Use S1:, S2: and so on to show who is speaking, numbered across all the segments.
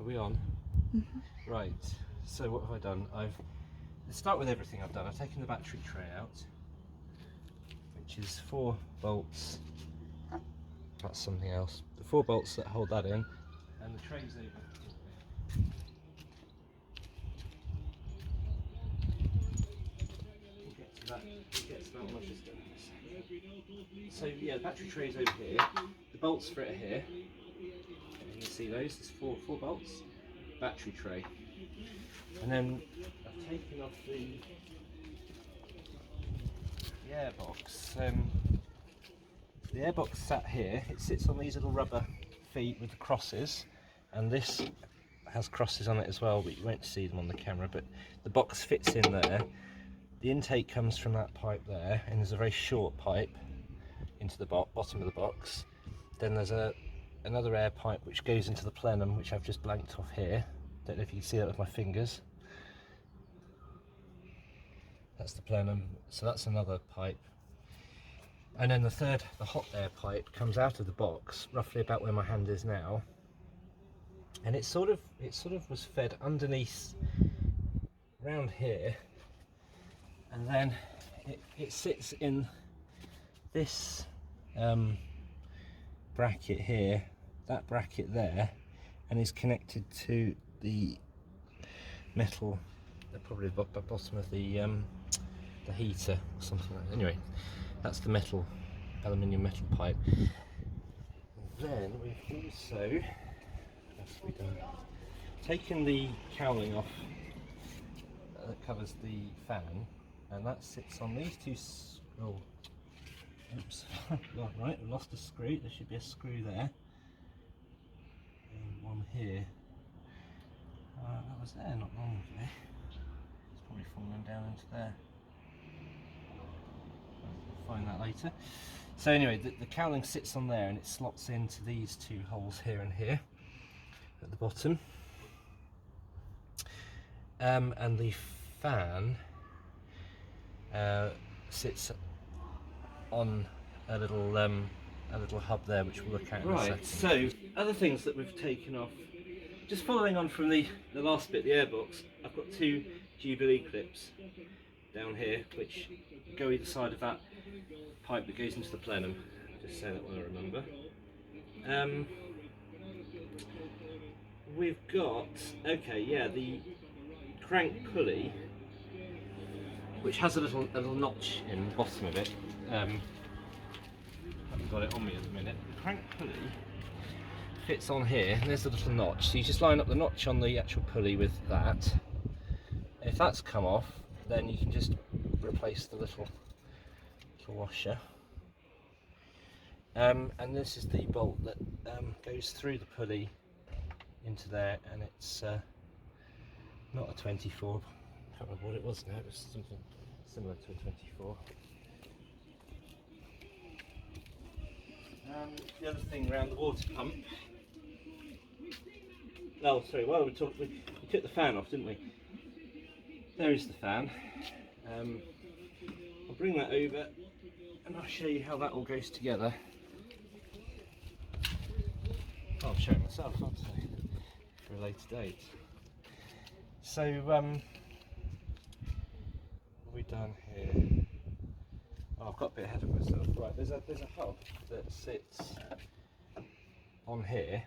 S1: Are we on?
S2: Mm-hmm.
S1: Right, so what have I done? Let's start with everything I've done. I've taken the battery tray out, which is 4 bolts. That's something else. The 4 bolts that hold that in, and the tray's over. We'll get to that when I've just done this. So yeah, the battery tray's over here. The bolts for it are here. You can see those. There's four bolts. Battery tray. And then I've taken off the airbox. The airbox sat here. It sits on these little rubber feet with the crosses, and this has crosses on it as well, but you won't see them on the camera. But the box fits in there. The intake comes from that pipe there, and there's a very short pipe into the bottom of the box. Then there's another air pipe which goes into the plenum, which I've just blanked off here. Don't know if you can see that with my fingers. That's the plenum, so that's another pipe. And then the hot air pipe, comes out of the box, roughly about where my hand is now. And it sort of was fed underneath, round here, and then it sits in this bracket here, that bracket there, and is connected to the metal, probably the bottom of the heater or something like that. Anyway, that's the aluminium metal pipe. And then we've also, what else have we done? Taken the cowling off that covers the fan, and that sits on these two. Oh, oops! Right, we lost a screw. There should be a screw there, and one here. That was there not long ago. It's probably fallen down into there. We'll find that later. So anyway, the cowling sits on there, and it slots into these 2 holes here and here at the bottom. And the fan sits on a little hub there, which we'll look at in a second. So other things that we've taken off, just following on from the last bit, the airbox, I've got 2 Jubilee clips down here which go either side of that pipe that goes into the plenum. Just say that when I remember. We've got, the crank pulley, which has a little notch in the bottom of it. Haven't got it on me at the minute. The crank pulley fits on here, and there's a little notch. So you just line up the notch on the actual pulley with that. If that's come off, then you can just replace the little washer. And this is the bolt that goes through the pulley into there, and it's not a 24. I can't remember what it was now. It was something similar to a 24. The other thing around the water pump. Oh, sorry. While we talked, we took the fan off, didn't we? There is the fan. I'll bring that over, and I'll show you how that all goes together. I'll show it myself, aren't I? For a later date. So, what have we done here? Oh, I've got a bit ahead of myself. Right, there's a hub that sits on here.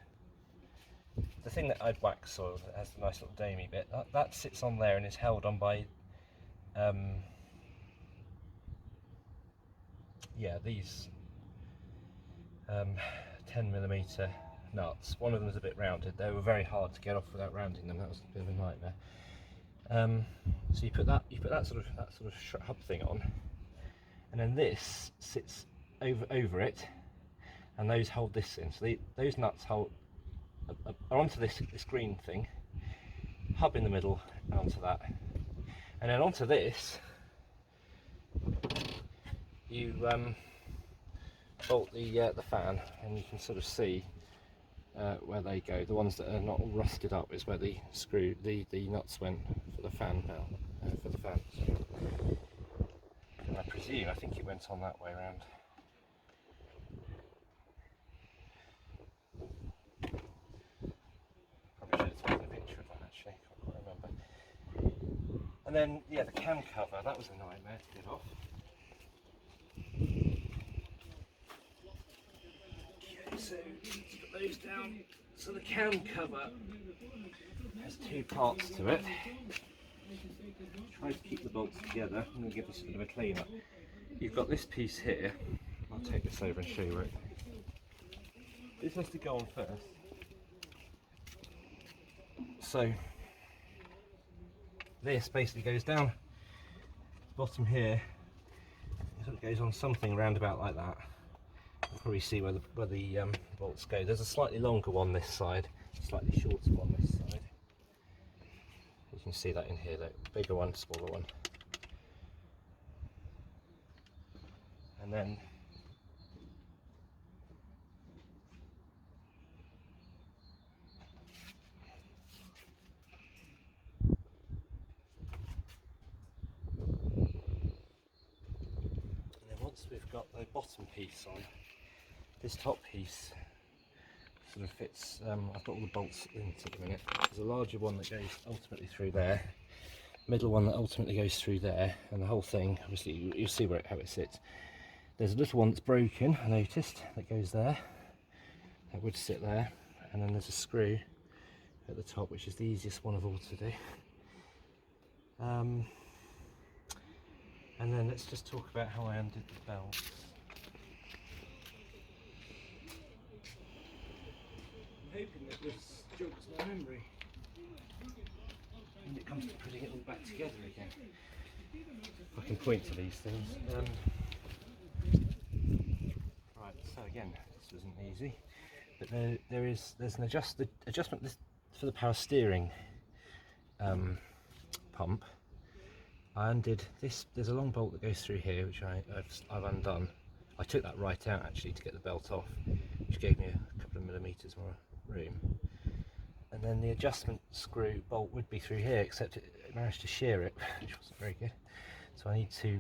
S1: The thing that I'd wax soil that has the nice little domey bit, that sits on there and is held on by these 10mm nuts. One of them was a bit rounded. They were very hard to get off without rounding them. That was a bit of a nightmare. So you put that sort of hub thing on, and then this sits over it, and those hold this in. So those nuts are onto this green thing, hub in the middle, and onto that, and then onto this you bolt the fan, and you can sort of see where they go. The ones that are not all rusted up is where the nuts went for the fan for the fan. And I think it went on that way around. Probably should have And then, yeah, the cam cover, that was a nightmare to get off. Okay, so let's put those down. So the cam cover has two parts to it. Try to keep the bolts together. I'm going to give this a bit of a clean up. You've got this piece here. I'll take this over and show you where it. This has to go on first. So this basically goes down the bottom here. It goes on something roundabout like that. You'll probably see where the bolts go. There's a slightly longer one this side, slightly shorter one this side. You can see that in here, the bigger one, smaller one. And then once we've got the bottom piece on, this top piece sort of fits. I've got all the bolts in at the minute. There's a larger one that goes ultimately through there, middle one that ultimately goes through there, and the whole thing, obviously you'll see how it sits. There's a little one that's broken, I noticed, that goes there, that would sit there, and then there's a screw at the top, which is the easiest one of all to do. And then let's just talk about how I undid the belts. I'm hoping that this jogs my memory when it comes to putting it all back together again. If I can point to these things. Right, so again, this wasn't easy, but there's an adjustment for the power steering pump. I undid this. There's a long bolt that goes through here, which I've undone. I took that right out actually to get the belt off, which gave me a couple of millimetres more room. And then the adjustment screw bolt would be through here, except it managed to shear it, which wasn't very good. So I need to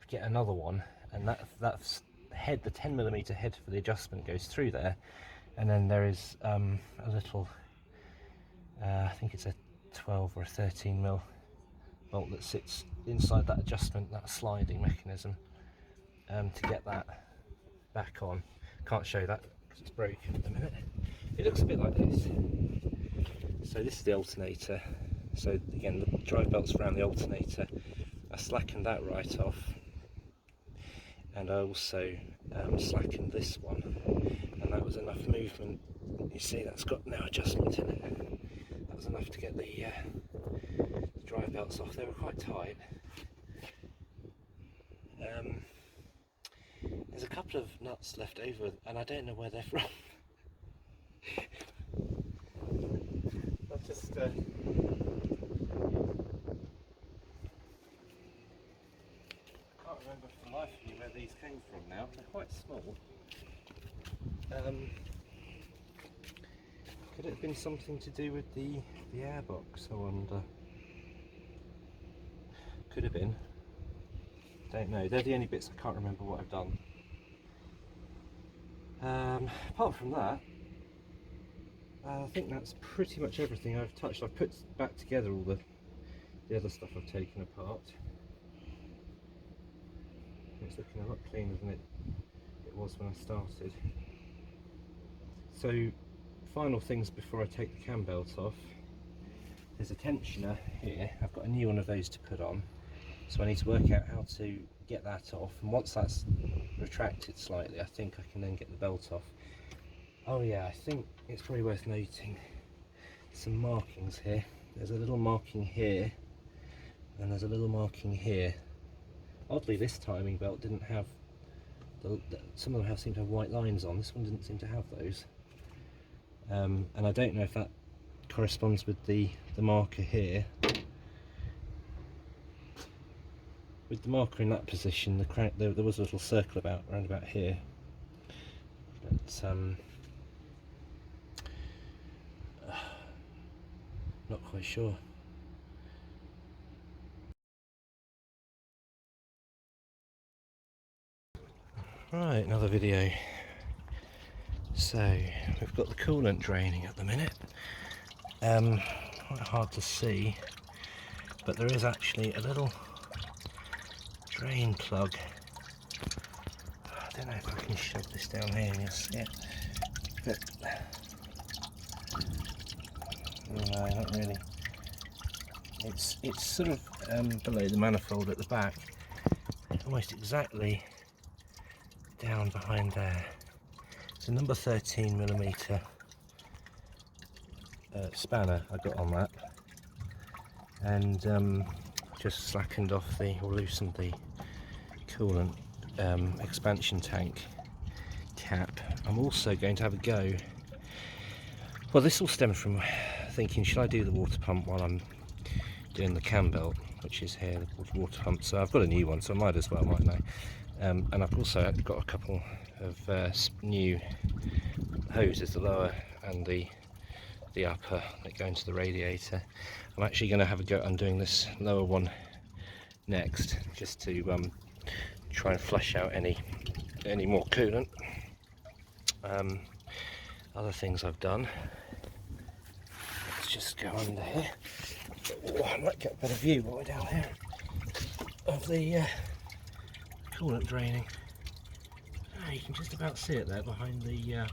S1: get another one, and that's head, the 10mm head for the adjustment goes through there, and then there is a little, I think it's a 12 or a 13mm bolt that sits inside that adjustment, that sliding mechanism, to get that back on. Can't show that because it's broken at the minute. It looks a bit like this. So this is the alternator. So again, the drive belt's around the alternator. I slackened that right off, and I also slackened this one, and that was enough movement. You see that's got no adjustment in it. That was enough to get the drive belts off. They were quite tight. There's a couple of nuts left over, and I don't know where they're from. I've just can't remember for the life of me where these came from now. They're quite small. Could it have been something to do with the airbox, I wonder? Could have been. Don't know. They're the only bits I can't remember what I've done. Apart from that, I think that's pretty much everything I've touched. I've put back together all the other stuff I've taken apart. It's looking a lot cleaner than it was when I started. So, final things before I take the cam belt off. There's a tensioner here. I've got a new one of those to put on, so I need to work out how to get that off, and once that's retracted slightly, I think I can then get the belt off. Oh yeah, I think it's probably worth noting some markings here. There's a little marking here, and there's a little marking here. Oddly, this timing belt didn't have some of them seem to have white lines on. This one didn't seem to have those, and I don't know if that corresponds with the marker here. With the marker in that position, there was a little circle around about here, but not quite sure. Right, another video. So we've got the coolant draining at the minute. Quite hard to see. but there is actually a little drain plug. I don't know if I can shove this down here and you'll see it, but no, not really. It's sort of below the manifold at the back, almost exactly down behind there. It's a number 13mm spanner I got on that, and just slackened off or loosened the coolant expansion tank cap. I'm also going to have a go. Well, this all stems from thinking, should I do the water pump while I'm doing the cam belt, which is here, the water pump. So I've got a new one, so I might as well, mightn't I? And I've also got a couple of new hoses, the lower and the upper, that go into the radiator. I'm actually going to have a go at undoing this lower one next, just to try and flush out any more coolant. Other things I've done, let's just go under here. Oh, I might get a better view while we're down here of the coolant draining. Oh, you can just about see it there behind the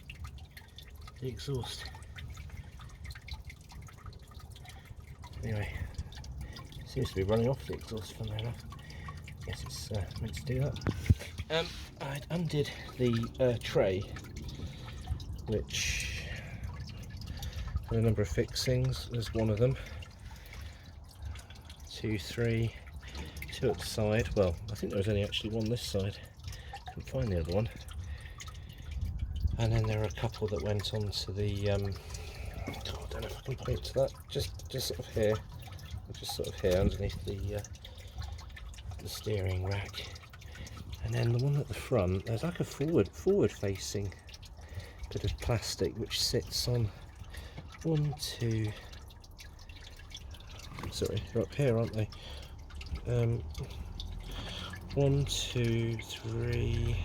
S1: exhaust. Anyway, it seems to be running off the exhaust funnily enough. Guess it's meant to do that. I undid the tray, which had a number of fixings. There's one of them. 2, 3, 2 at the side. Well, I think there was only actually one this side. Couldn't find the other one. And then there are a couple that went onto the I don't know if I can point to that. Just sort of here, underneath the steering rack. And then the one at the front, there's like a forward facing bit of plastic which sits on 1, 2. Sorry, they're up here, aren't they? 1, 2, 3,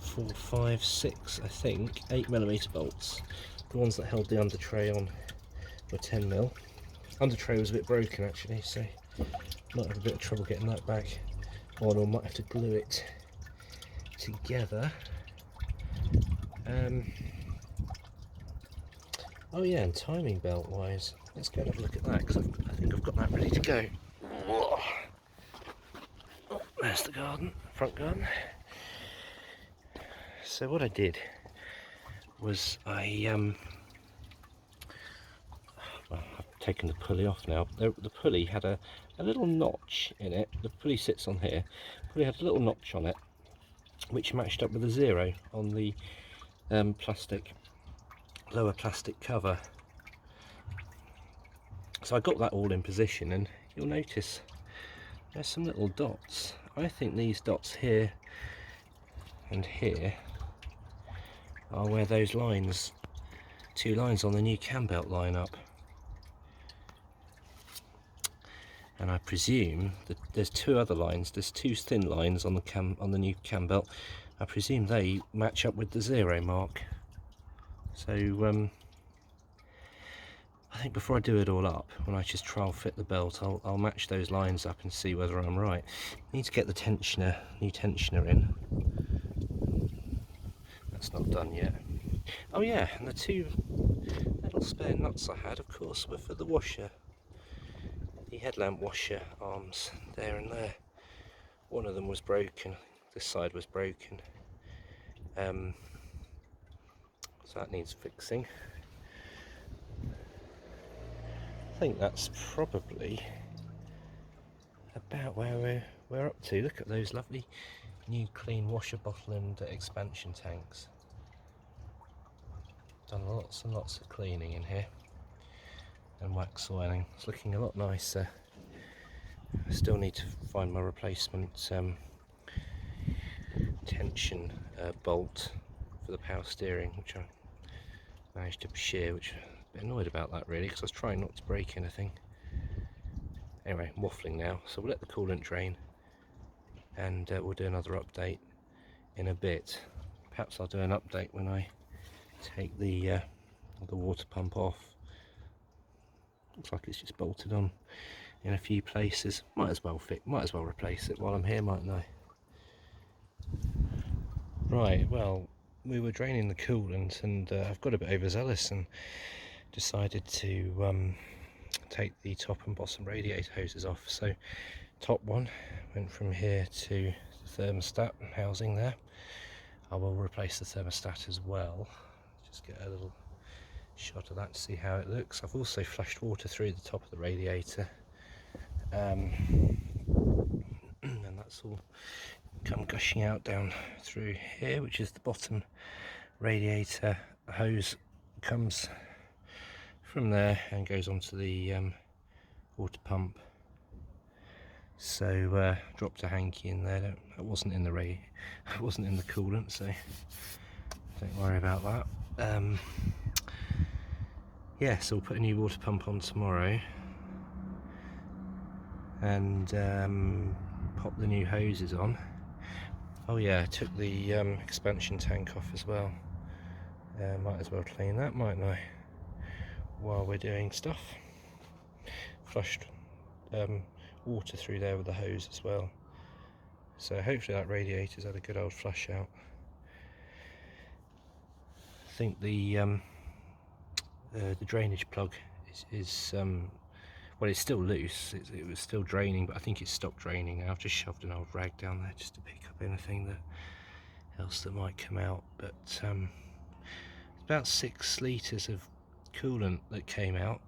S1: 4, 5, 6, I think, 8mm bolts. The ones that held the under tray on were 10mm. Under tray was a bit broken actually, so might have a bit of trouble getting that back on, or might have to glue it together. Oh yeah, and timing belt wise, let's go and have a look at that, because I think I've got that ready to go. Oh, there's the garden, front garden. So what I did was well, I've taken the pulley off now. The pulley had a little notch in it. The pulley sits on here. The pulley had a little notch on it, which matched up with a 0 on the lower plastic cover. So I got that all in position, and you'll notice there's some little dots. I think these dots here and here are where those lines, 2 lines on the new cam belt line up. And I presume that there's 2 other lines, there's 2 thin lines on the new cam belt. I presume they match up with the 0 mark. So I think before I do it all up, when I just trial fit the belt, I'll match those lines up and see whether I'm right. I need to get the new tensioner in. That's not done yet. Oh yeah, and the 2 little spare nuts I had, of course, were for the washer. The headlamp washer arms there and there. One of them was broken, this side was broken. So that needs fixing. I think that's probably about where we're up to. Look at those lovely new clean washer bottle and expansion tanks. Done lots and lots of cleaning in here and wax oiling. It's looking a lot nicer. I still need to find my replacement tension bolt for the power steering, which I managed to shear, which I'm a bit annoyed about that really, because I was trying not to break anything. Anyway, I'm waffling now, so we'll let the coolant drain, and we'll do another update in a bit. Perhaps I'll do an update when I take the water pump off. Looks like it's just bolted on in a few places. Might as well replace it while I'm here, mightn't I? Right, well, we were draining the coolant, and I've got a bit overzealous and decided to take the top and bottom radiator hoses off. So top one went from here to the thermostat housing there. I will replace the thermostat as well. Just get a little shot of that to see how it looks. I've also flushed water through the top of the radiator, and that's all come gushing out down through here, which is the bottom radiator hose. Comes from there and goes onto the water pump. So dropped a hanky in there. It wasn't in the it wasn't in the coolant, so don't worry about that. Yeah, so we'll put a new water pump on tomorrow, and pop the new hoses on. Oh yeah, I took the expansion tank off as well. Might as well clean that, mightn't I, while we're doing stuff. Flushed water through there with the hose as well, so hopefully that radiator's had a good old flush out. I think the drainage plug is well, it's still loose. It was still draining, but I think it's stopped draining now. I've just shoved an old rag down there just to pick up anything else that might come out. But it's about 6 litres of coolant that came out.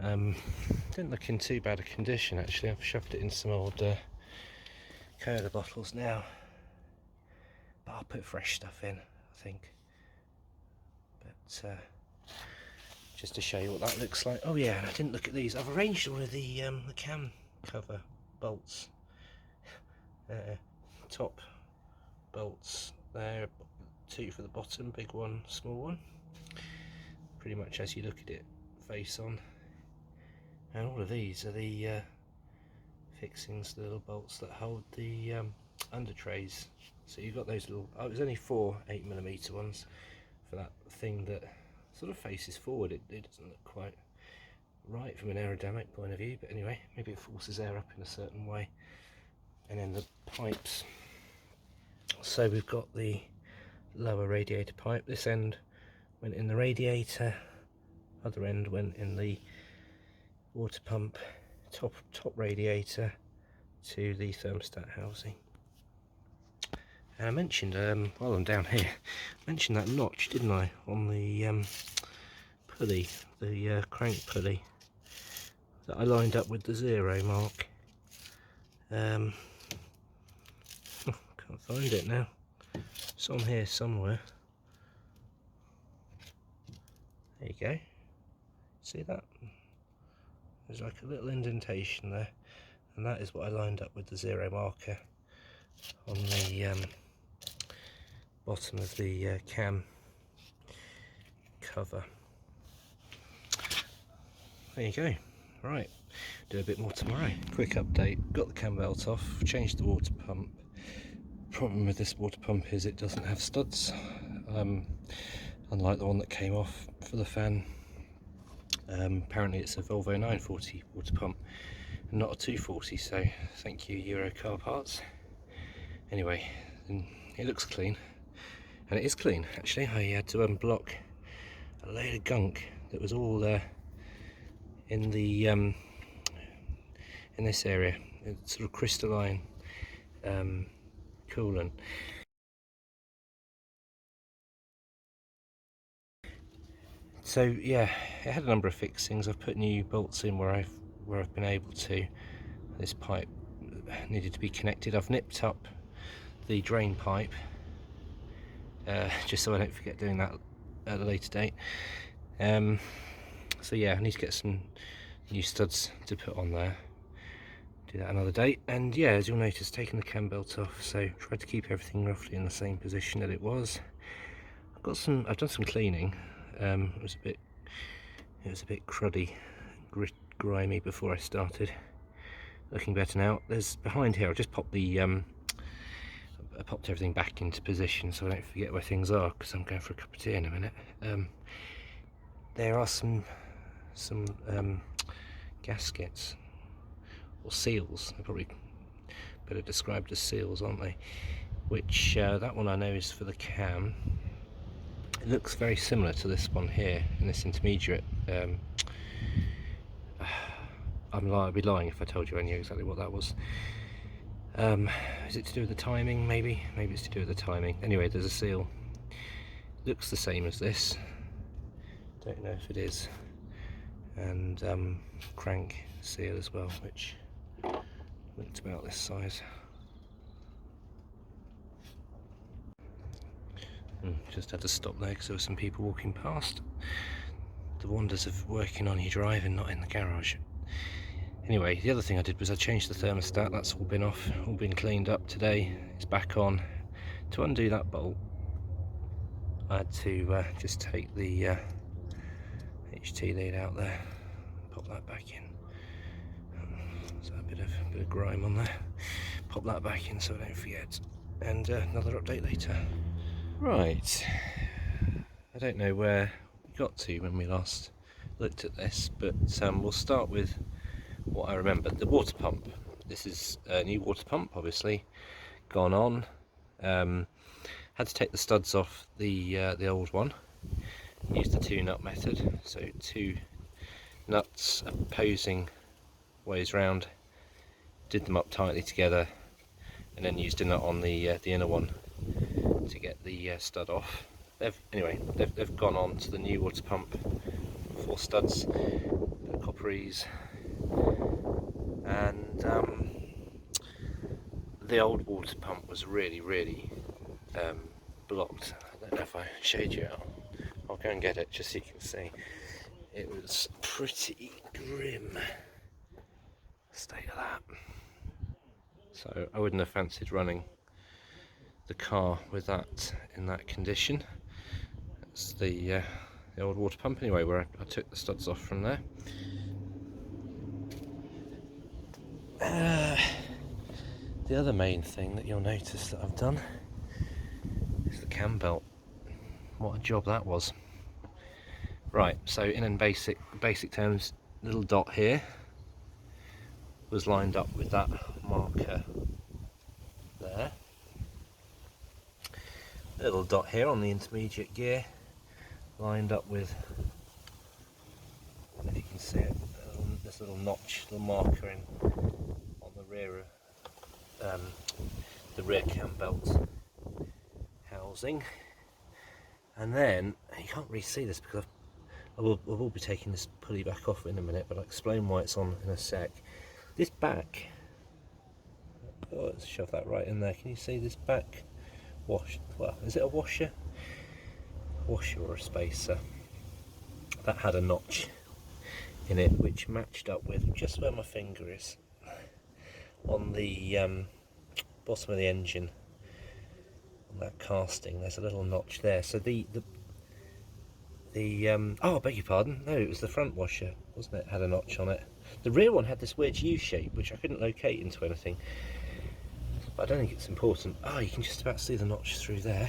S1: Didn't look in too bad a condition actually. I've shoved it in some old cola bottles now, but I'll put fresh stuff in, I think. But just to show you what that looks like. Oh yeah, and I didn't look at these. I've arranged all of the cam cover bolts, top bolts there, 2 for the bottom, big one, small one, pretty much as you look at it face on. And all of these are the fixings, the little bolts that hold the under trays. So you've got those little, oh, it was only 4 8mm ones for that thing that sort of faces forward. It doesn't look quite right from an aerodynamic point of view, but anyway, maybe it forces air up in a certain way. And then the pipes. So we've got the lower radiator pipe. This end went in the radiator, other end went in the water pump, top radiator to the thermostat housing. And I mentioned, while I'm down here, I mentioned that notch, didn't I, on the pulley, the crank pulley that I lined up with the 0 mark. Can't find it now. It's on here somewhere. There you go. See that? There's like a little indentation there, and that is what I lined up with the 0 marker on the bottom of the cam cover. There you go. Right, do a bit more tomorrow. Quick update, got the cam belt off, changed the water pump. Problem with this water pump is it doesn't have studs, unlike the one that came off for the fan. Apparently it's a Volvo 940 water pump and not a 240, so thank you Euro car parts. Anyway, it looks clean, and it is clean actually. I had to unblock a load of gunk that was all in the in this area. It's sort of crystalline coolant. So yeah, it had a number of fixings. I've put new bolts in where I've been able to. This pipe needed to be connected. I've nipped up the drain pipe just so I don't forget doing that at a later date. So yeah, I need to get some new studs to put on there. Do that another day. And yeah, as you'll notice, taking the cam belt off, so tried to keep everything roughly in the same position that it was. I've done some cleaning. It was a bit cruddy, grimy before I started. Looking better now. There's behind here. I'll just pop the I popped everything back into position so I don't forget where things are, because I'm going for a cup of tea in a minute. There are some gaskets or seals. They're probably better described as seals, aren't they? Which that one I know is for the cam. It looks very similar to this one here in this intermediate. I'd be lying if I told you I knew exactly what that was. Is it to do with the timing? Maybe it's to do with the timing. Anyway, there's a seal. Looks the same as this. Don't know if it is. And crank seal as well, which looked about this size. Just had to stop there because there were some people walking past. The wonders of working on your driving, not in the garage. Anyway, the other thing I did was I changed the thermostat. That's all been off, all been cleaned up today. It's back on. To undo that bolt, I had to just take the HT lead out there, pop that back in. There's a bit of grime on there. Pop that back in so I don't forget. And another update later. Right, I don't know where we got to when we last looked at this, but we'll start with what I remember. The water pump. This is a new water pump, obviously, gone on. Had to take the studs off the old one. Used the 2-nut method, so 2 nuts opposing ways round. Did them up tightly together, and then used a nut on the inner one to get the stud off. They've gone on to the new water pump. 4 studs, bit of copperies, and the old water pump was really blocked. I don't know if I showed you out. I'll go and get it just so you can see. It was pretty grim state of that. So I wouldn't have fancied running the car with that in that condition. That's the old water pump anyway, where I took the studs off from there. The other main thing that you'll notice that I've done is the cam belt. What a job that was. Right, so in basic terms, little dot here was lined up with that marker there. Little dot here on the intermediate gear lined up with, I don't know if you can see it, this little notch, little marker on the rear cam belt housing. And then, you can't really see this because I will be taking this pulley back off in a minute, but I'll explain why it's on in a sec. This back, let's shove that right in there. Can you see this back wash? Well, is it a washer? Washer or a spacer? That had a notch in it which matched up with just where my finger is on the bottom of the engine. That casting, there's a little notch there. So oh, I beg your pardon, no, it was the front washer, wasn't it? Had a notch on it. The rear one had this weird U shape which I couldn't locate into anything, but I don't think it's important. Oh, you can just about see the notch through there.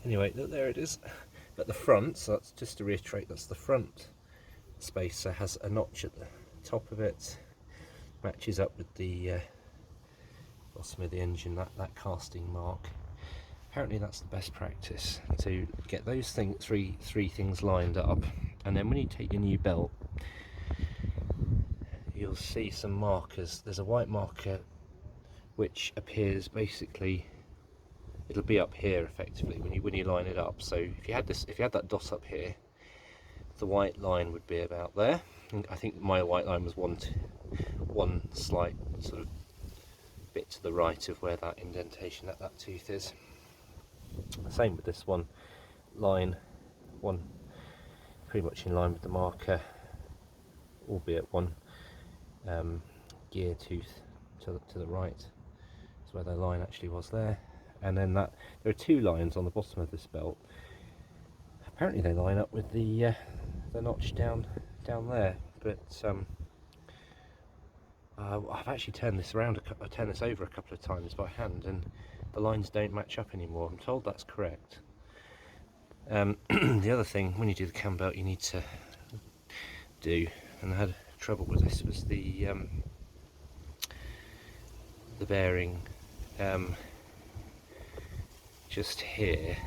S1: Anyway, look, there it is. At the front, so that's just to reiterate, that's the front spacer, has a notch at the top of it, matches up with the bottom of the engine, that casting mark. Apparently that's the best practice, to get those three things lined up, and then when you take your new belt, you'll see some markers. There's a white marker which appears, basically it'll be up here effectively when you line it up. So if you had that dot up here, the white line would be about there. And I think my white line was one slight sort of bit to the right of where that indentation, that tooth is. Same with this one pretty much in line with the marker, albeit one gear tooth to the right is where the line actually was there. And then there are 2 lines on the bottom of this belt. Apparently they line up with the notch down there, but I've actually turned this around, I turned this over a couple of times by hand, and the lines don't match up anymore. I'm told that's correct. The other thing, when you do the cam belt, you need to do, and I had trouble with this, was the the bearing just here,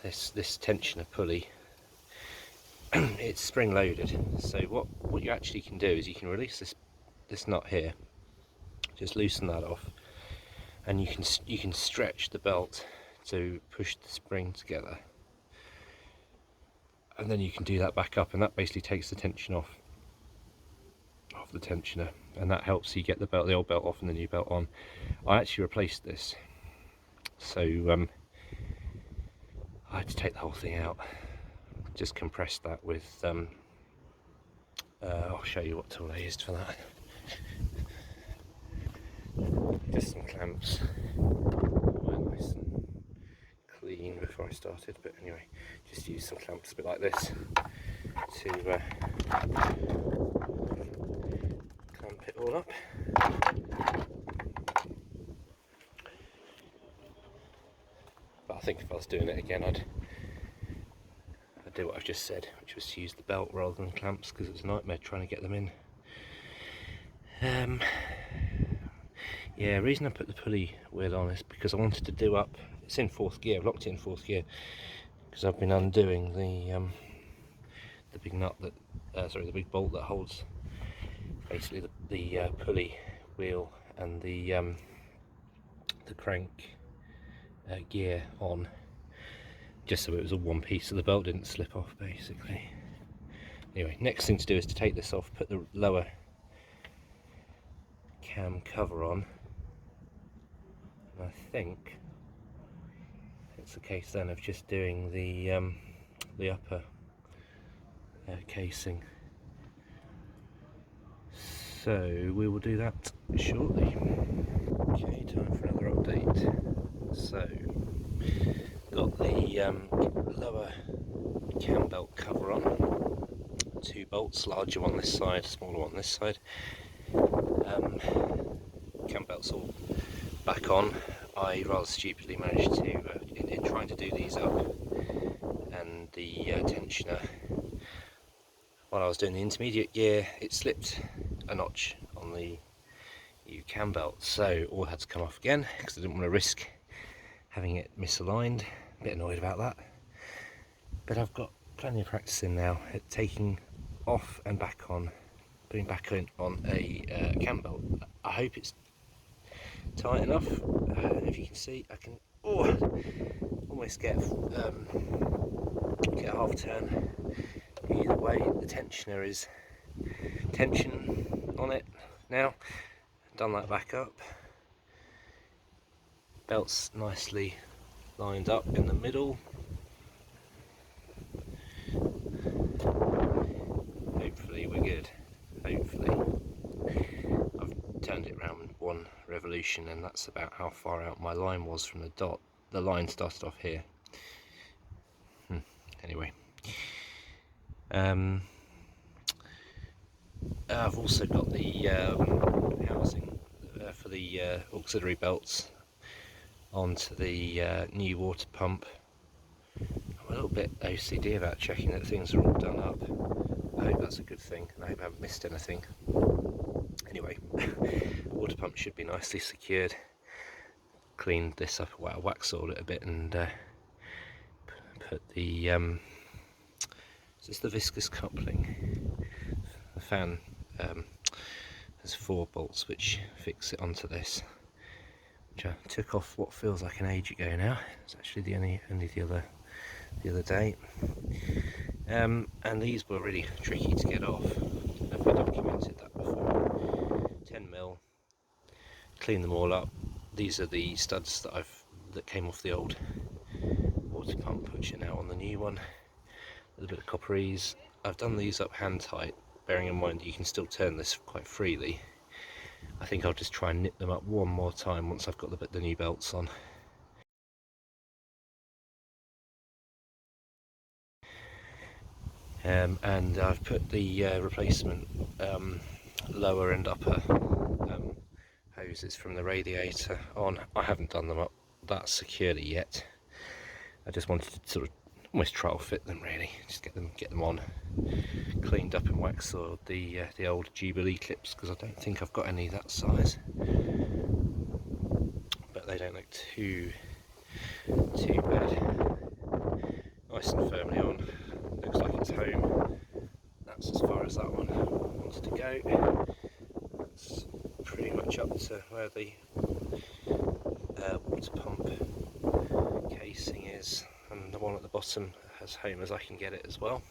S1: this tensioner pulley, it's spring loaded. So what you actually can do is you can release this nut here, just loosen that off, and you can stretch the belt to push the spring together, and then you can do that back up, and that basically takes the tension off the tensioner, and that helps you get the old belt off and the new belt on. I actually replaced this, so I had to take the whole thing out, just compressed that with I'll show you what tool I used for that. Just some clamps, were nice and clean before I started, but anyway, just use some clamps a bit like this to clamp it all up. But I think if I was doing it again, I'd do what I've just said, which was to use the belt rather than clamps, because it was a nightmare trying to get them in. Yeah, the reason I put the pulley wheel on is because I wanted to do up, it's in 4th gear, I've locked it in 4th gear, because I've been undoing the big nut that, sorry, the big bolt that holds basically the pulley wheel and the crank gear on, just so it was all one piece so the belt didn't slip off basically. Anyway, next thing to do is to take this off, put the lower cam cover on, and I think it's the case then of just doing the upper casing. So we will do that shortly. Okay, time for another update. So got the lower cam belt cover on, 2 bolts, larger one this side, smaller one this side. Cam belt's all back on. I rather stupidly managed to, in trying to do these up, and the tensioner, while I was doing the intermediate gear, it slipped a notch on the new cam belt, so all had to come off again because I didn't want to risk having it misaligned. A bit annoyed about that, but I've got plenty of practice in now at taking off and back on, putting back on a cam belt. I hope it's tight enough. If you can see, I can almost get a half turn either way. The tensioner is tension on it now. Done that back up. Belt's nicely lined up in the middle. Hopefully we're good. Hopefully. I've turned it around with 1 revolution, and that's about how far out my line was from the dot. The line started off here. Anyway. I've also got the housing for the auxiliary belts onto the new water pump. I'm a little bit OCD about checking that things are all done up. I hope that's a good thing, and I hope I haven't missed anything. Anyway, water pump should be nicely secured. Cleaned this up, well, wax sawed it a bit, and put the is this the viscous coupling? The fan has 4 bolts which fix it onto this, which I took off what feels like an age ago now. It's actually only the other day. And these were really tricky to get off. I've documented that before. 10mm, clean them all up. These are the studs that came off the old water pump, which are now on the new one. A little bit of copperies. I've done these up hand tight, bearing in mind that you can still turn this quite freely. I think I'll just try and nip them up one more time once I've got the new belts on. And I've put the replacement lower and upper hoses from the radiator on. I haven't done them up that securely yet. I just wanted to sort of almost trial fit them really, just get them on, cleaned up and wax oiled, the old Jubilee clips, because I don't think I've got any that size, but they don't look too bad. Nice and firmly on, looks like it's home. That's as far as that one wanted to go. That's pretty much up to where the water pump casing is, and the one at the bottom as home as I can get it as well.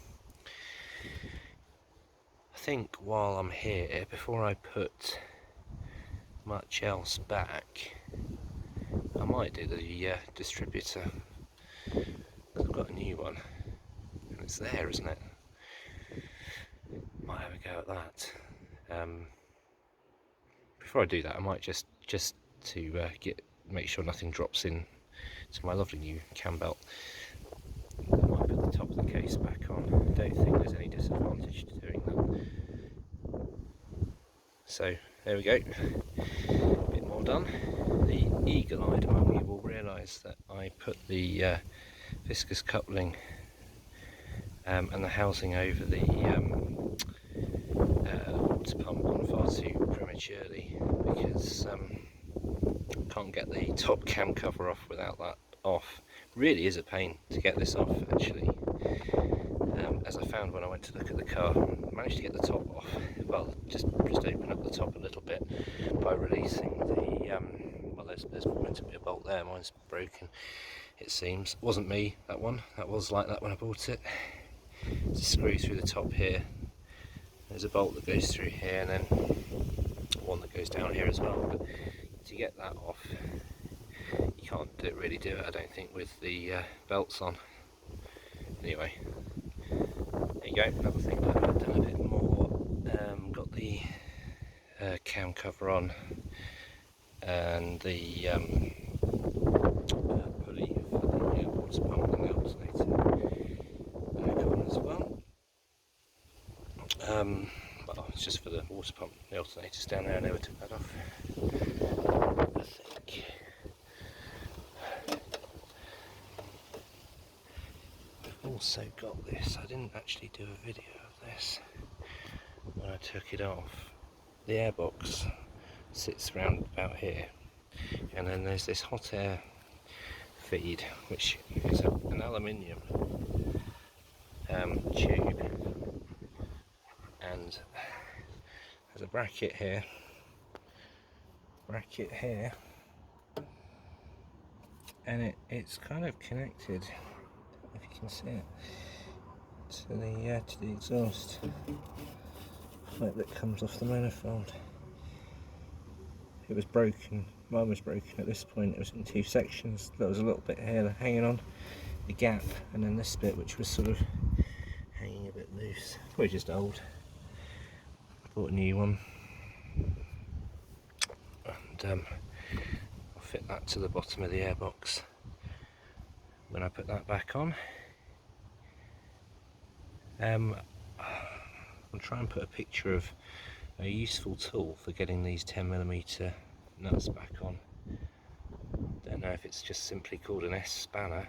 S1: I think while I'm here, before I put much else back, I might do the distributor, because I've got a new one and it's there, isn't it? Might have a go at that. Before I do that, I might just to make sure nothing drops in to my lovely new cam belt, I might put the top of the case back on. I don't think there's any disadvantage to doing that. So there we go, a bit more done. The eagle-eyed among you will realise that I put the viscous coupling and the housing over the water pump on far too prematurely, because I can't get the top cam cover off without that off. Really is a pain to get this off actually, as I found when I went to look at the car. I managed to get the top off, well, just open up the top a little bit by releasing the well, there's meant to be a bolt there, mine's broken it seems. It wasn't me, that one, that was like that when I bought it. It's a screw through the top here, there's a bolt that goes through here, and then one that goes down here as well, but to get that off you can't really do it, I don't think, with the belts on. Anyway, there you go, another thing that I've done a bit more. Got the cam cover on and the pulley for the water pump and the alternator back on as well. Well, it's just for the water pump, the alternator's down there, I never took that off, I think. I've also got this, I didn't actually do a video of this when I took it off. The airbox sits around about here, and then there's this hot air feed, which is an aluminium tube, and there's a bracket here, and it's kind of connected, if you can see it, to the exhaust pipe that comes off the manifold. It was broken, mine was broken at this point, it was in two sections. There was a little bit here hanging on, a gap, and then this bit which was sort of hanging a bit loose. Probably just old. Bought a new one, and I'll fit that to the bottom of the airbox when I put that back on. I'll try and put a picture of a useful tool for getting these 10mm nuts back on. Don't know if it's just simply called an S spanner,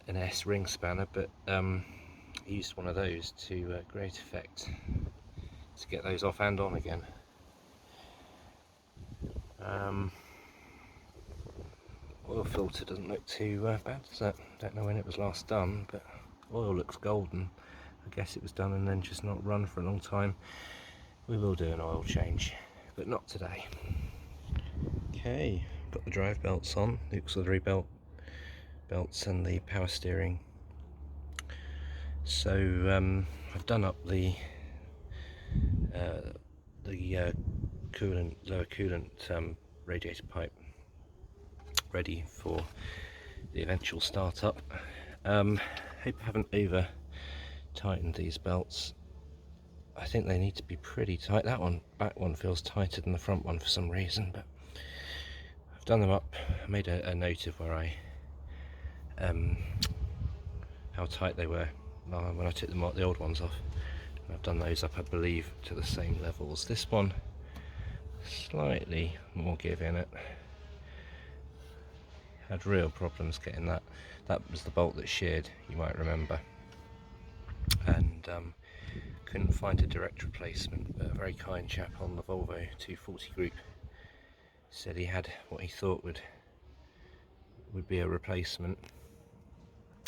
S1: an S ring spanner, but I used one of those to great effect to get those off and on again. Oil filter doesn't look too bad, does it? Don't know when it was last done, but oil looks golden. I guess it was done and then just not run for a long time. We will do an oil change, but not today. Okay, got the drive belts on, the auxiliary belts and the power steering. So I've done up the lower coolant radiator pipe, ready for the eventual start-up. Hope I haven't over tightened these belts. I think they need to be pretty tight. That back one feels tighter than the front one for some reason, but I've done them up. I made a note of where how tight they were when I took the old ones off. And I've done those up, I believe, to the same levels. This one, slightly more give in it. had real problems getting that. That was the bolt that sheared, you might remember, and couldn't find a direct replacement, but a very kind chap on the Volvo 240 group said he had what he thought would be a replacement.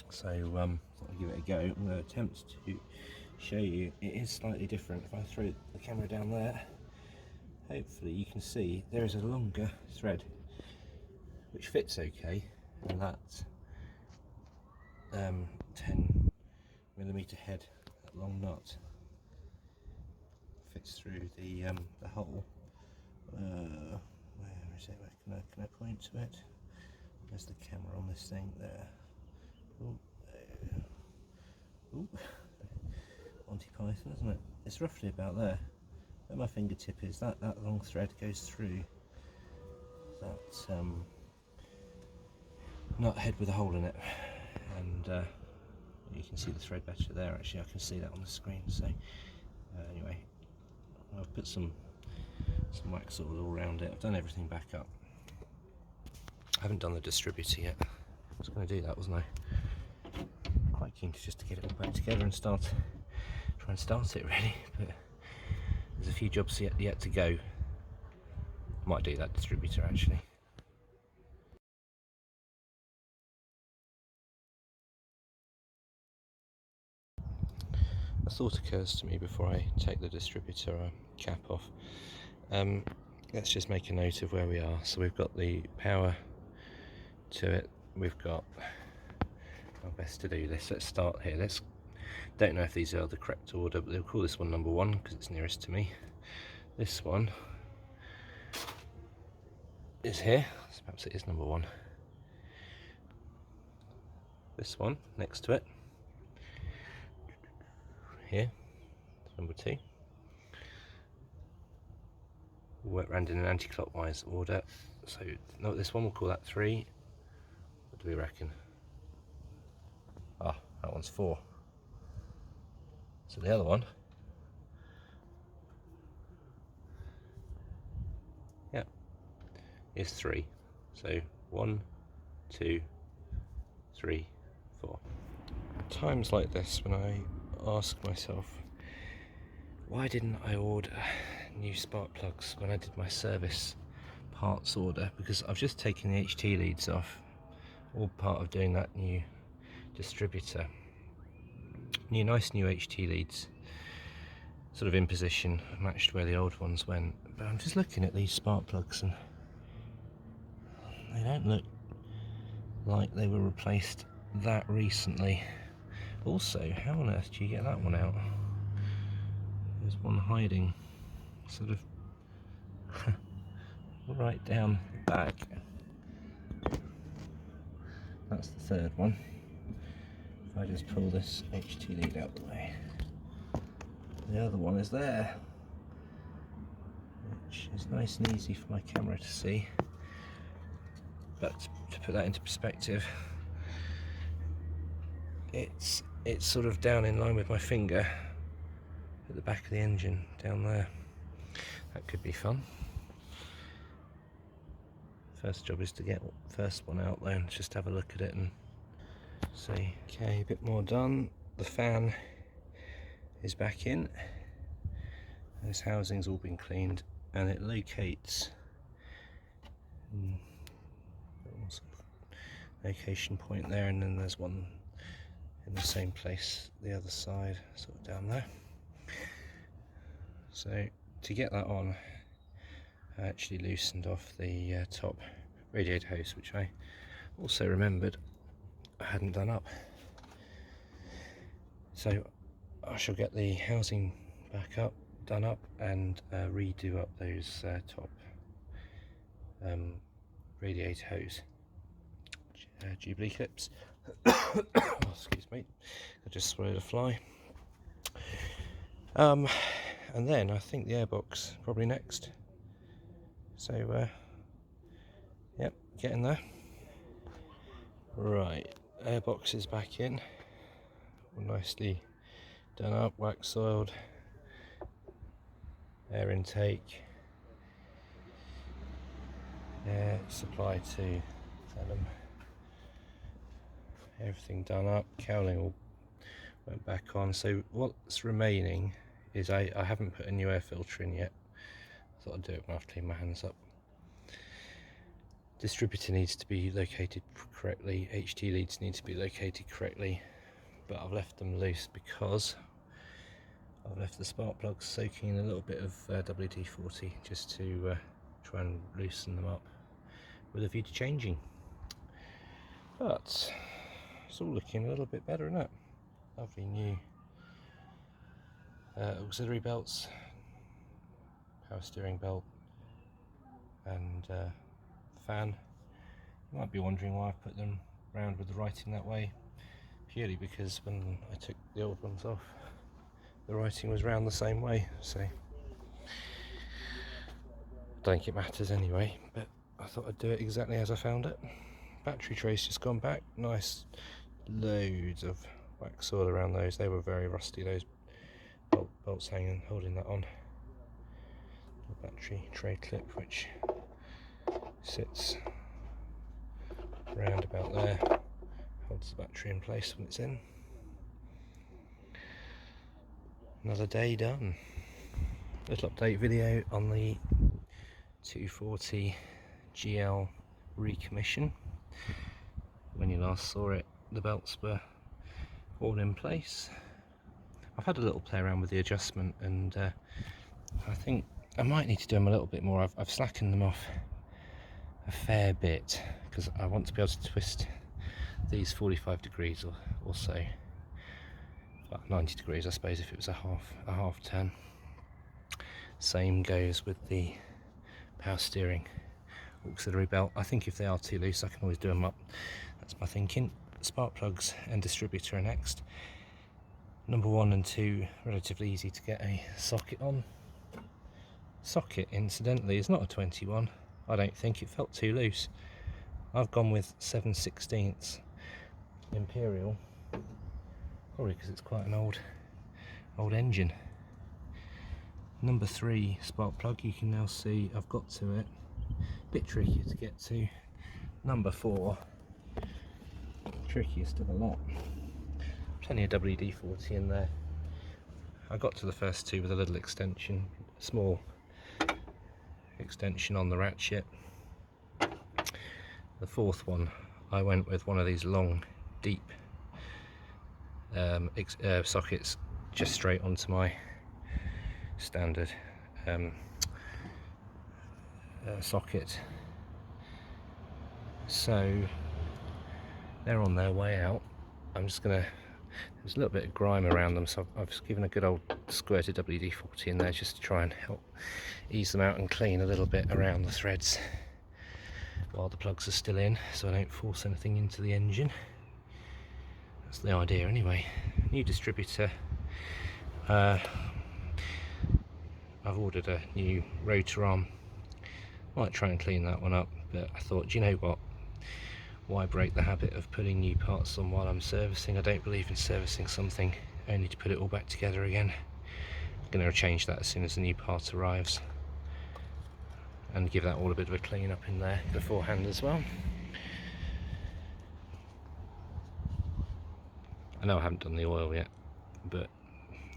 S1: So thought I'd give it a go. I'm going to attempt to show you. It is slightly different. If I throw the camera down there, hopefully you can see there is a longer thread which fits okay, and that's 10mm head, that long knot fits through the hole. Where is it? Where can I point to it? There's the camera on this thing there. Ooh, ooh. Monty Python, isn't it? It's roughly about there. Where my fingertip is, that long thread goes through that nut head with a hole in it, and you can see the thread better there. Actually, I can see that on the screen. So anyway, I've put some wax all around it. I've done everything back up. I haven't done the distributor yet. I was going to do that, wasn't I? Quite keen to just to get it all back together and try and start it really, but there's a few jobs yet to go. Might do that distributor actually. A thought occurs to me before I take the distributor cap off. Let's just make a note of where we are. So we've got the power to it. We've got, how best to do this. Let's start here. Don't know if these are the correct order, but they'll call this one number 1 because it's nearest to me. This one is here, so perhaps it is number 1. This one next to it, here, number 2. We'll work round in an anti-clockwise order. So no, this one we'll call that 3. What do we reckon? Ah, that one's 4. So the other one, yeah, is 3. So 1, 2, 3, 4. Times like this when I ask myself, why didn't I order new spark plugs when I did my service parts order? Because I've just taken the HT leads off, all part of doing that new distributor. Nice new HT leads, sort of in position, matched where the old ones went. But I'm just looking at these spark plugs and they don't look like they were replaced that recently. Also, how on earth do you get that one out? There's one hiding sort of right down the back. That's the third one. If I just pull this HT lead out the way, the other one is there, which is nice and easy for my camera to see. But to put that into perspective, it's sort of down in line with my finger at the back of the engine down there. That could be fun. First job is to get the first one out there and just have a look at it and see. Okay, a bit more done. The fan is back in. This housing's all been cleaned and it locates location point there, and then there's one in the same place the other side, sort of down there. So to get that on, I actually loosened off the top radiator hose, which I also remembered I hadn't done up. So I shall get the housing back up, done up, and redo up those top radiator hose Jubilee clips. Oh, excuse me, I just swallowed a fly. And then I think the airbox probably next. So yep, getting there. Right, airbox is back in, all nicely done up, wax oiled, air intake, air supply to Tellum. everything done up, cowling all went back on. So what's remaining is I haven't put a new air filter in yet. I thought I'd do it when I've cleaned my hands up. Distributor needs to be located correctly, HT leads need to be located correctly, but I've left them loose because I've left the spark plugs soaking in a little bit of WD-40 just to try and loosen them up with a view to changing. But it's all looking a little bit better, isn't it? Lovely new auxiliary belts, power steering belt, and fan. You might be wondering why I put them round with the writing that way. Purely because when I took the old ones off, the writing was round the same way, so I don't think it matters anyway, but I thought I'd do it exactly as I found it. Battery trays just gone back, nice loads of wax all around those. They were very rusty, those bolts hanging, holding that on. The battery tray clip which sits round about there, holds the battery in place when it's in. Another day done. Little update video on the 240 GL Recommission. When you last saw it, the belts were all in place. I've had a little play around with the adjustment, and I think I might need to do them a little bit more. I've slackened them off a fair bit because I want to be able to twist these 45 degrees or so. About 90 degrees, I suppose, if it was a half turn. Same goes with the power steering auxiliary belt. I think if they are too loose, I can always do them up. That's my thinking. Spark plugs and distributor are next. Number 1 and 2, relatively easy to get a socket on. Socket, incidentally, is not a 21. I don't think. It felt too loose. I've gone with 7/16 Imperial, probably because it's quite an old engine. Number 3 spark plug, you can now see I've got to it. Bit trickier to get to. Number 4, trickier still a lot. Plenty of WD-40 in there. I got to the first 2 with a little extension, small extension on the ratchet. The 4th one, I went with one of these long, deep sockets just straight onto my standard socket. So they're on their way out. I'm just gonna, there's a little bit of grime around them, so I've given a good old squirt of WD-40 in there just to try and help ease them out and clean a little bit around the threads while the plugs are still in, so I don't force anything into the engine. That's the idea anyway. New distributor. I've ordered a new rotor arm. Might try and clean that one up, but I thought, you know what, why break the habit of putting new parts on while I'm servicing? I don't believe in servicing something only to put it all back together again. I'm going to change that as soon as the new part arrives and give that all a bit of a clean up in there beforehand as well. I know I haven't done the oil yet, but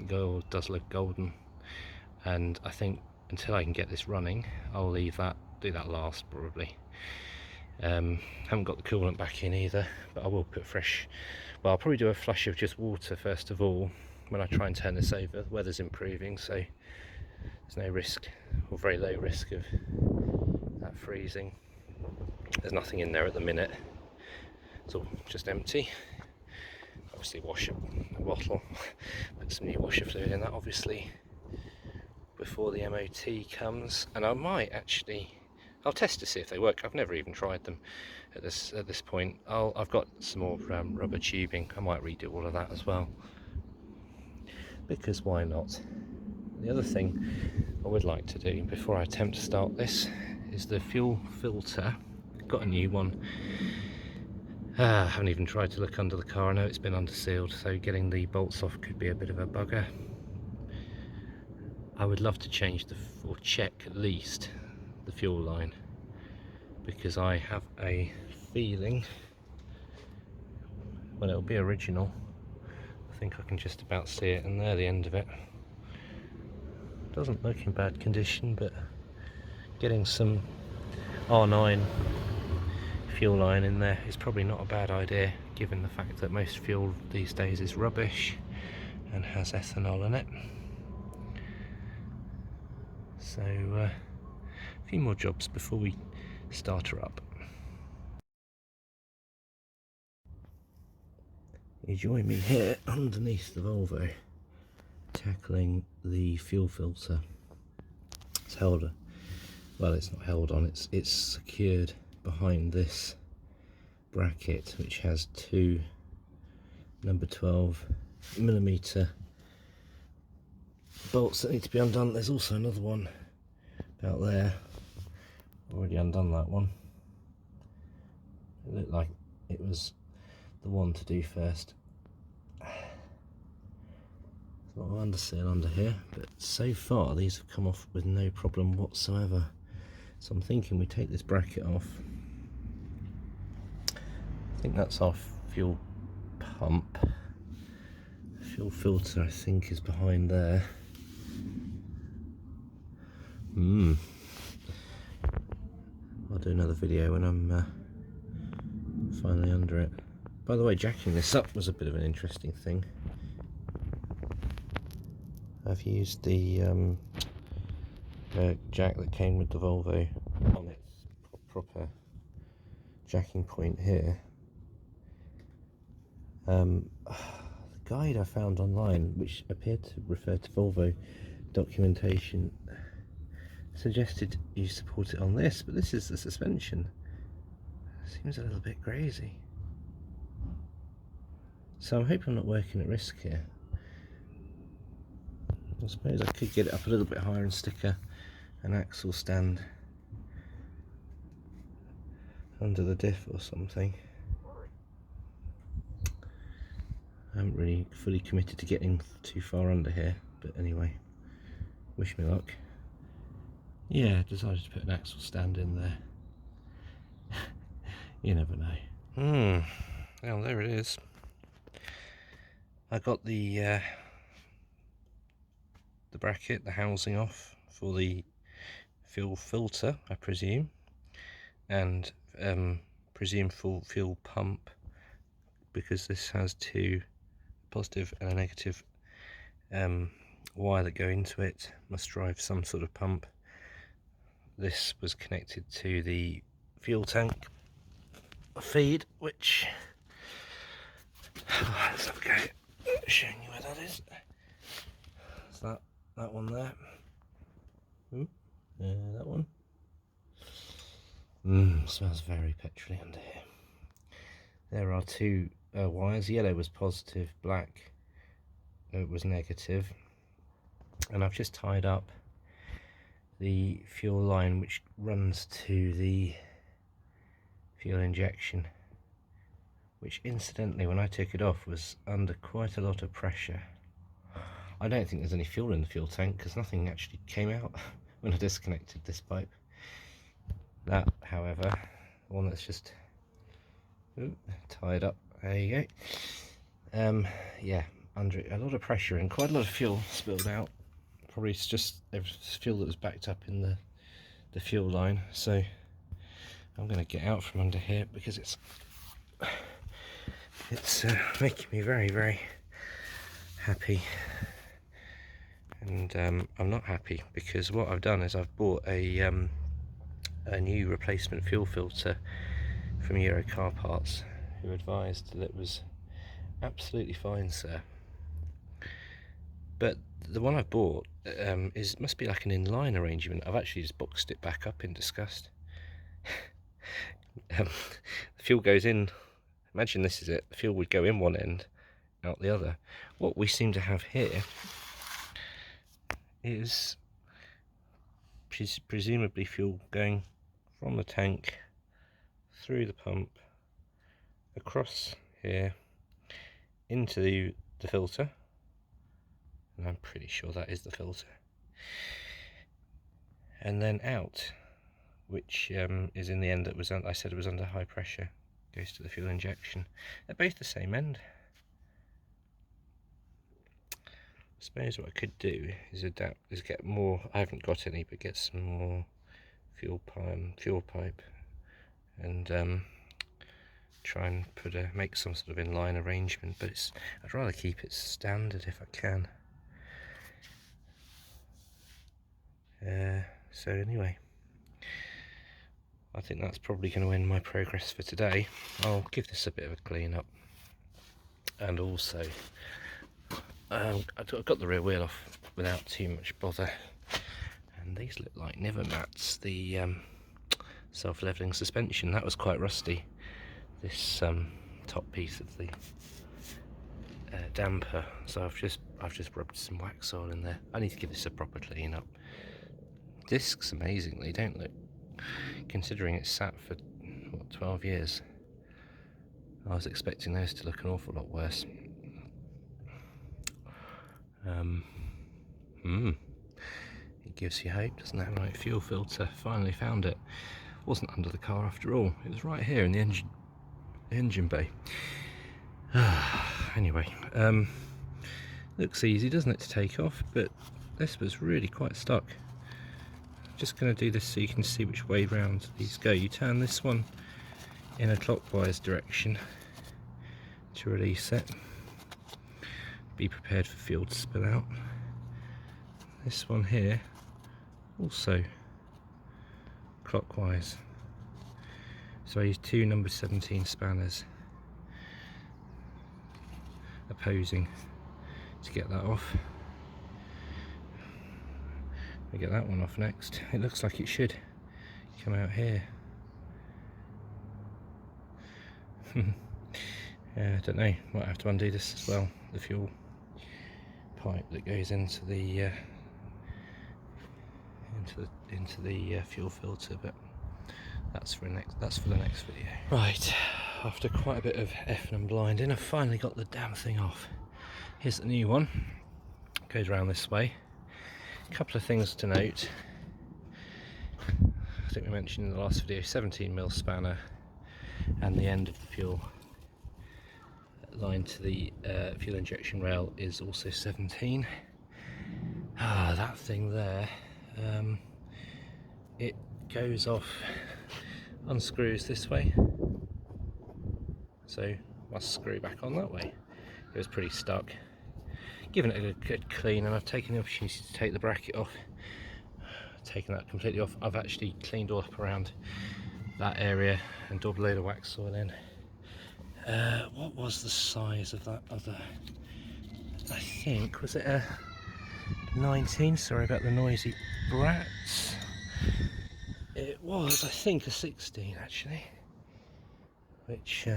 S1: the oil does look golden, and I think until I can get this running, I'll leave that, do that last probably. Haven't got the coolant back in either, but I will put fresh, well, I'll probably do a flush of just water first of all when I try and turn this over. The weather's improving, so there's no risk, or very low risk, of that freezing. There's nothing in there at the minute, it's all just empty. Obviously wash a bottle, put some new washer fluid in that obviously before the MOT comes, and I might actually, I'll test to see if they work. I've never even tried them at this point. I've got some more rubber tubing. I might redo all of that as well, because why not? The other thing I would like to do before I attempt to start this is the fuel filter. Got a new one. I haven't even tried to look under the car. I know it's been under sealed, so getting the bolts off could be a bit of a bugger. I would love to change or check at least the fuel line, because I have a feeling well, it'll be original. I think I can just about see it, and there the end of it. Doesn't look in bad condition, but getting some R9 fuel line in there is probably not a bad idea, given the fact that most fuel these days is rubbish and has ethanol in it. So a few more jobs before we start her up. You join me here underneath the Volvo, tackling the fuel filter. It's held, well, it's not held on, it's secured behind this bracket, which has two number 12mm bolts that need to be undone. There's also another one about there. Already undone that one. It looked like it was the one to do first. There's a lot of underseal under here, but so far these have come off with no problem whatsoever. So I'm thinking we take this bracket off. I think that's our fuel pump. The fuel filter, I think, is behind there. I'll do another video when I'm finally under it. By the way, jacking this up was a bit of an interesting thing. I've used the jack that came with the Volvo on its proper jacking point here. The guide I found online, which appeared to refer to Volvo documentation, suggested you support it on this, but this is the suspension. Seems a little bit crazy. So I'm hoping I'm not working at risk here. I suppose I could get it up a little bit higher and stick an axle stand under the diff or something. I haven't really fully committed to getting too far under here, but anyway, wish me luck. Yeah, decided to put an axle stand in there. You never know. Well, there it is. I got the bracket, the housing off for the fuel filter, I presume, and presume full fuel pump, because this has two positive and a negative wire that go into it. Must drive some sort of pump. This was connected to the fuel tank feed, which let's have a go showing you where that is. Is that one there? That one. Smells very petrolly under here. There are two wires. Yellow was positive, black was negative, and I've just tied up the fuel line which runs to the fuel injection, which incidentally, when I took it off, was under quite a lot of pressure. I don't think there's any fuel in the fuel tank, because nothing actually came out when I disconnected this pipe. That, however, the one that's just tied up, there you go. Yeah, under a lot of pressure and quite a lot of fuel spilled out. Probably it's just fuel that was backed up in the fuel line. So I'm going to get out from under here, because it's making me very, very happy. And I'm not happy, because what I've done is I've bought a new replacement fuel filter from Euro Car Parts, who advised that it was absolutely fine, sir. But the one I've bought must be like an inline arrangement. I've actually just boxed it back up in disgust. The fuel goes in. Imagine this is it. The fuel would go in one end, out the other. What we seem to have here is presumably fuel going from the tank through the pump across here into the filter, and I'm pretty sure that is the filter, and then out, which is in the end, I said it was under high pressure. goes to the fuel injection. They're both the same end. I suppose what I could do is get more. I haven't got any, but get some more fuel pipe, and try and make some sort of inline arrangement. But I'd rather keep it standard if I can. So anyway, I think that's probably going to end my progress for today. I'll give this a bit of a clean up, and also I got the rear wheel off without too much bother, and these look like niver mats. The self-leveling suspension, that was quite rusty. This top piece of the damper, so I've just rubbed some wax oil in there. I need to give this a proper clean up. Discs amazingly don't look, considering it's sat for what, 12 years. I was expecting those to look an awful lot worse. It gives you hope, doesn't it? Right, fuel filter, finally found it. Wasn't under the car after all, it was right here in the engine bay. Anyway, looks easy, doesn't it, to take off, but this was really quite stuck. Just going to do this so you can see which way round these go. You turn this one in a clockwise direction to release it. Be prepared for fuel to spill out. This one here also clockwise. So I use two number 17 spanners opposing to get that off. We get that one off next. It looks like it should come out here. I don't know, might have to undo this as well. The fuel pipe that goes into the fuel filter, but that's for the next video. Right, after quite a bit of effing and blinding, I've finally got the damn thing off. Here's the new one. It goes around this way. A couple of things to note. I think we mentioned in the last video, 17mm spanner, and the end of the fuel line to the fuel injection rail is also 17. That thing there, it goes off, unscrews this way, so must screw back on that way. It was pretty stuck. Given it a good clean, and I've taken the opportunity to take the bracket off, taken that completely off. I've actually cleaned all up around that area and daubed a load of wax oil in. What was the size of that other? I think, was it a 19? Sorry about the noisy brats. It was, I think, a 16 actually, which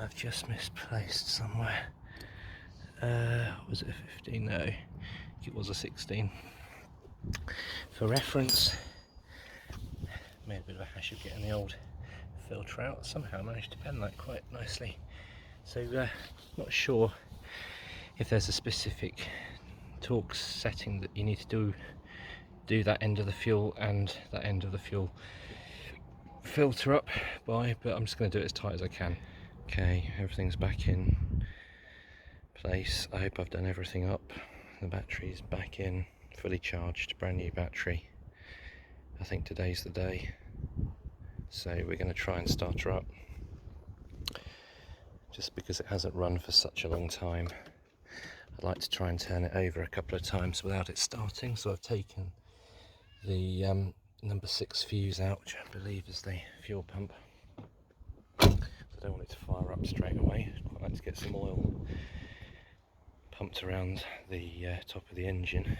S1: I've just misplaced somewhere. Was it a 15? No, it was a 16. For reference, made a bit of a hash of getting the old filter out. Somehow I managed to bend that quite nicely. So not sure if there's a specific torque setting that you need to do that end of the fuel and that end of the fuel filter up by, but I'm just going to do it as tight as I can. Okay, everything's back in place. I hope I've done everything up. The battery's back in, fully charged, brand new battery. I think today's the day, so we're going to try and start her up, just because it hasn't run for such a long time. I'd like to try and turn it over a couple of times without it starting, so I've taken the number 6 fuse out, which I believe is the fuel pump. I don't want it to fire up straight away. I'd quite like to get some oil pumped around the top of the engine.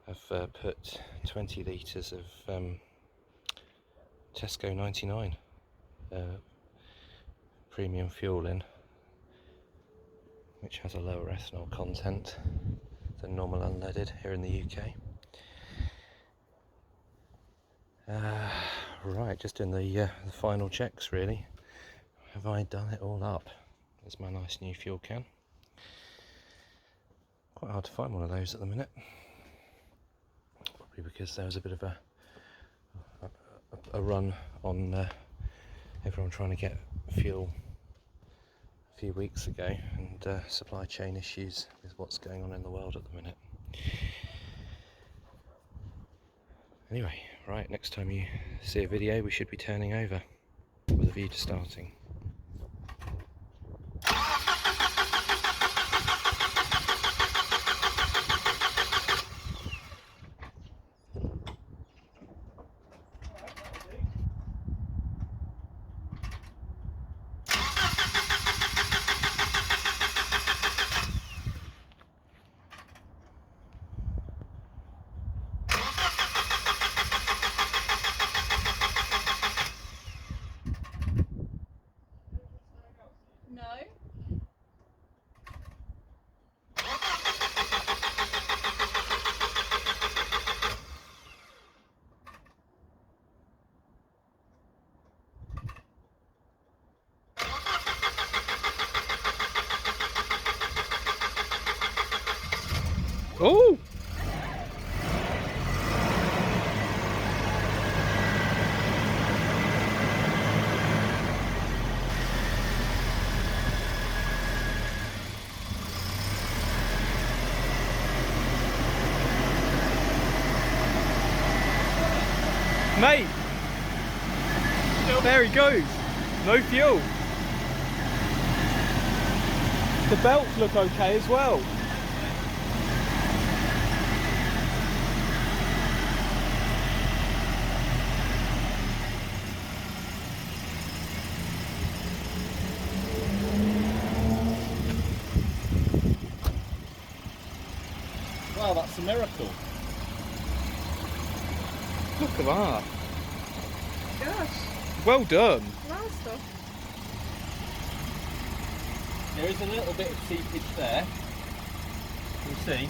S1: I've put 20 litres of Tesco 99 premium fuel in, which has a lower ethanol content than normal unleaded here in the UK. Right, just doing the final checks really. Have I done it all up? There's my nice new fuel can. Quite hard to find one of those at the minute. Probably because there was a bit of a run on everyone trying to get fuel a few weeks ago, and supply chain issues with what's going on in the world at the minute. Anyway, right, next time you see a video we should be turning over with a view to starting.
S2: No.
S1: Oh! Mate! There he goes! No fuel! The belts look okay as well. Wow, that's a miracle. Look at that.
S2: Gosh.
S1: Well done.
S2: Wow stuff.
S1: There is a little bit of seepage there. You'll see.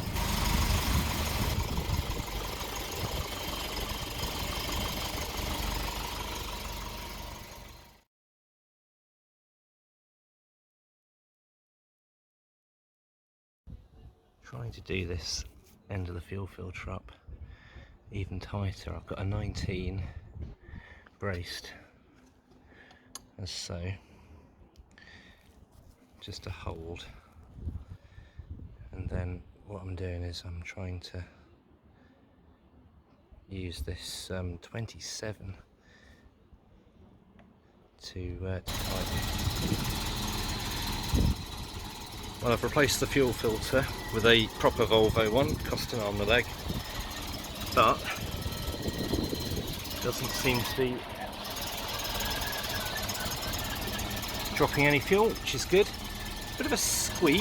S1: Trying to do this end of the fuel filter up even tighter. I've got a 19 braced as so, just to hold, and then what I'm doing is I'm trying to use this 27 to tighten. Well, I've replaced the fuel filter with a proper Volvo one, cost an arm and a leg, but doesn't seem to be dropping any fuel, which is good. Bit of a squeak.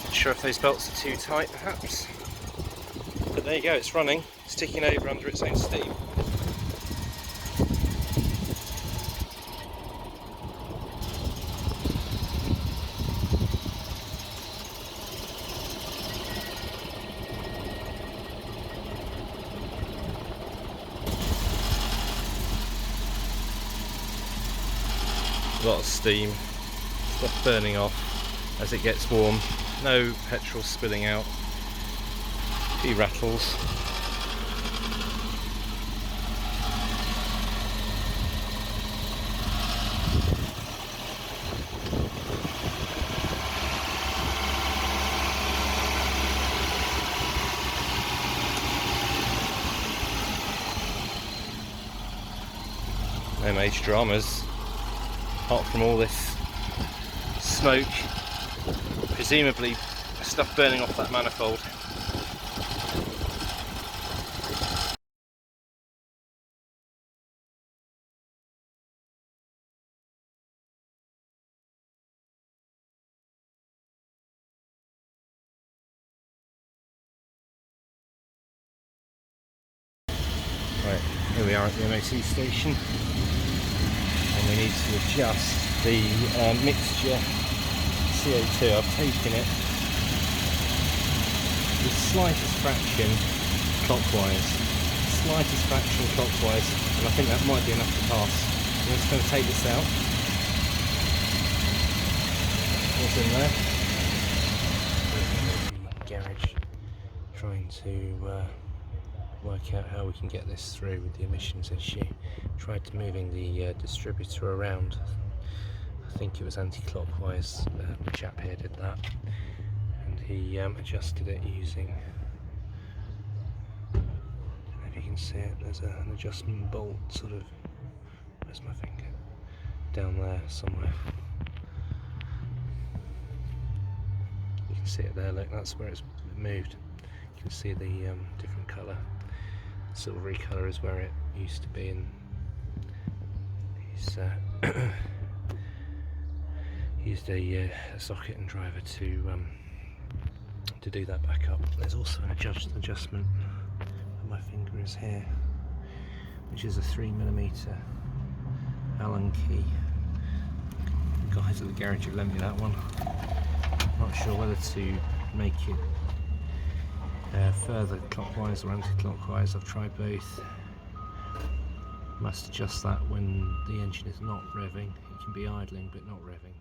S1: Not sure if those belts are too tight perhaps, but there you go, it's running, it's ticking over under its own steam. A lot of steam, stuff burning off as it gets warm, no petrol spilling out, a few rattles. No major dramas. Apart from all this smoke, presumably stuff burning off that manifold. Right, here we are at the MOT station. And we need to adjust the mixture CO2. I've taken it the slightest fraction clockwise, and I think that might be enough to pass. I'm just going to take this out. What's in there? Garage, trying to work out how we can get this through with the emissions issue. Tried to moving the distributor around. I think it was anti-clockwise. The chap here did that, and he adjusted it using, I don't know if you can see it, there's an adjustment bolt sort of, where's my finger? Down there somewhere. You can see it there, look, that's where it's moved. You can see the different colour. The silvery colour is where it used to be, and he's used a socket and driver to do that back up. There's also an adjustment where my finger is here, which is a 3mm Allen key. The guys at the garage have lent me that one. Not sure whether to make it further clockwise or anti-clockwise. I've tried both. Must adjust that when the engine is not revving. It can be idling but not revving.